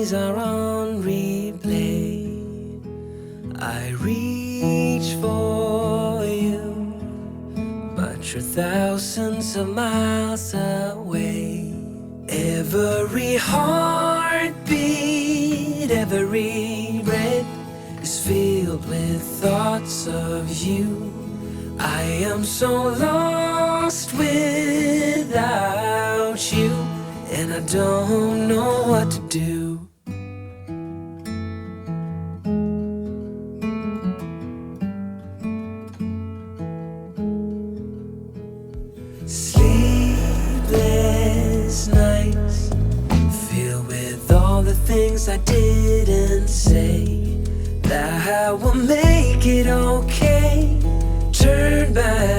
memories are on replay. I reach for you, but you're thousands of miles away. Every heartbeat, every breath is filled with thoughts of you. I am so lost without you, and I don't know what to do. Sleepless nights, filled with all the things I didn't say, that I will make it okay. Turn back